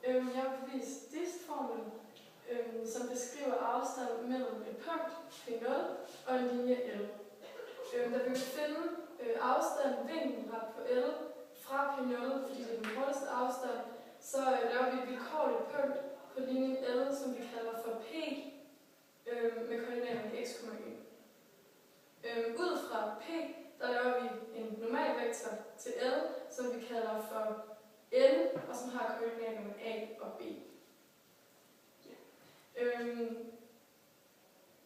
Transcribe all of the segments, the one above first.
Jeg vil vise distformlen, som beskriver afstanden mellem et punkt, P0, og en linje L. Da vi vil finde afstanden, vinkelret på L, fra P0, fordi det er den korteste afstand, så laver vi et vilkårligt punkt på linjen L, som vi kalder for P, med koordinaterne x, y. Ud fra P, der laver vi en normalvektor til L, som vi kalder for N, og som har koordinaterne A og B.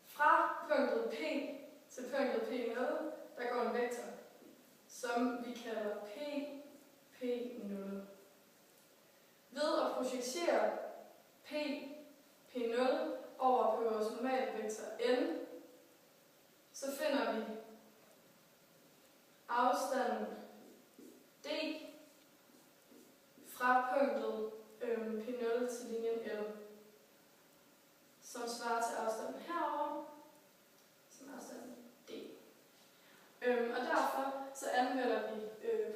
Fra punktet P til punktet P0, der går en vektor, som vi kalder P0. Ved at projicere P0 over på vores normale vektor N, så finder vi afstanden D fra punktet P0 til linjen L, som svarer til afstanden herover, som er afstanden D. Og derfor så anvender vi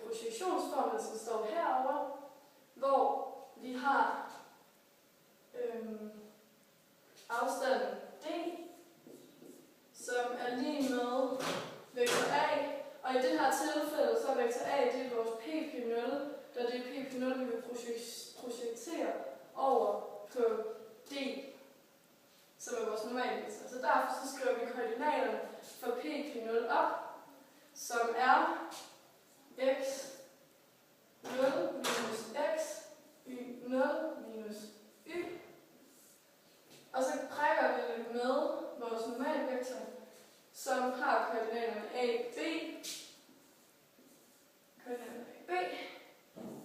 projektionsformlen, som står herover, hvor vi har afstanden D, som er lige med vektor A, og i det her tilfælde så er vektor A det er vores P0, da det er P0, vi vil projektere over på D, som er vores normale vektor. Så derfor så skriver vi koordinaterne for P0 op, som er x 0 minus x, y0 minus y. Og så prikker vi det med vores normale vektor, som har koordinaterne a, b,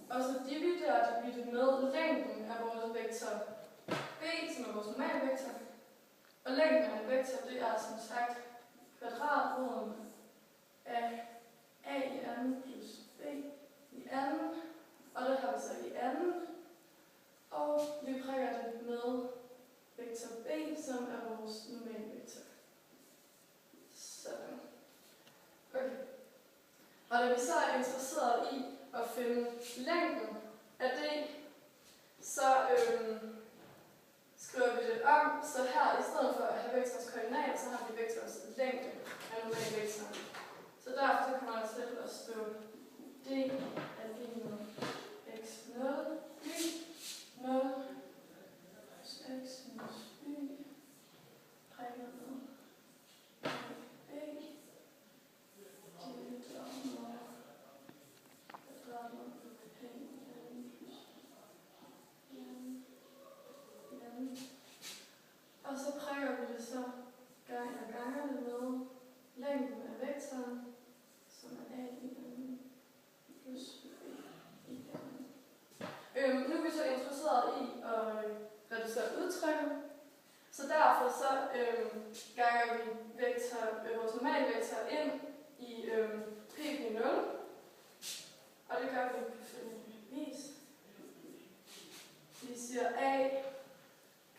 og så dividerer vi det med længden af vores vektor b, som er vores normale vektor. Og længden af en vektor, det er som sagt kvadratroden af a i anden plus b i anden, og det har vi så i anden, og vi prikker det med vektor b, som er vores normale vektor. Sådan. Okay. Og da vi så er interesseret i at finde længden af d, så skriver vi det om, så her i stedet for at have vektors koordinater, så har vi vektors længde af normale vektoren. Så derfor så kommer der til at stå d er lige med x0, y0, plus x minus y, prikker med b, dividerer med kvadratet på p plus n. Og så prikker vi det så ganger det med længden af vektoren, som er a i n plus b i n. Nu er vi så interesseret i at reducere udtrykket, så derfor så ganger vi vores normale vektor ind i P0, og det gør vi på følgende vis. Vi siger a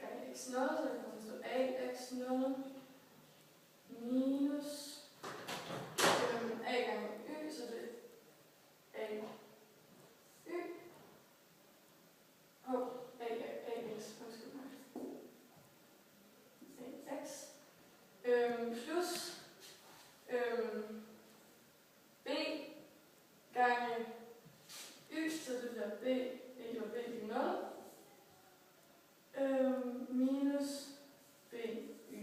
gange x0, så det kommer til at stå ax0 minus a gange y, så det er a y og ax, undskyld mig, ax plus b gange y, så det bliver b og b i 0, minus b y.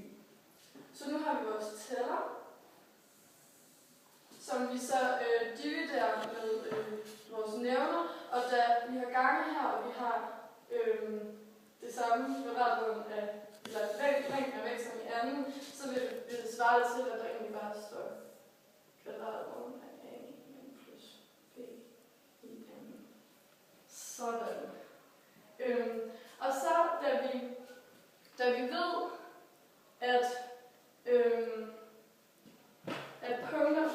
Så nu har vi vores tæller, som vi så dividerer med vores nævner, og da vi har gange her, og vi har det samme kvadratroden af, eller længden af vektoren i anden, så vil det svare til, at der egentlig bare står kvadratroden af a i n plus b i n. Sådan. Og så, da vi ved, at punktet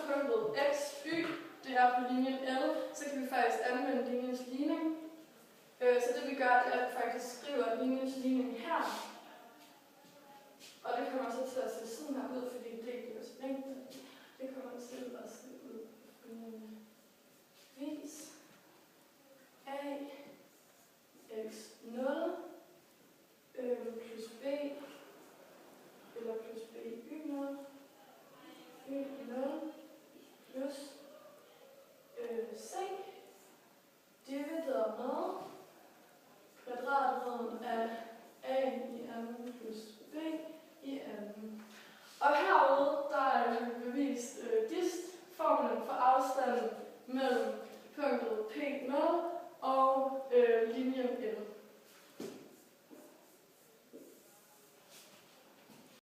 x, y, det er på linjen L, så kan vi faktisk anvende linjens ligning. Så det vi gør, det er, at vi faktisk skriver linjens ligning her. Og det kommer så til at se sådan her ud, fordi det giver os længde. Det kommer til at se ud på vis a x0 mellem punktet P0 og linjen L.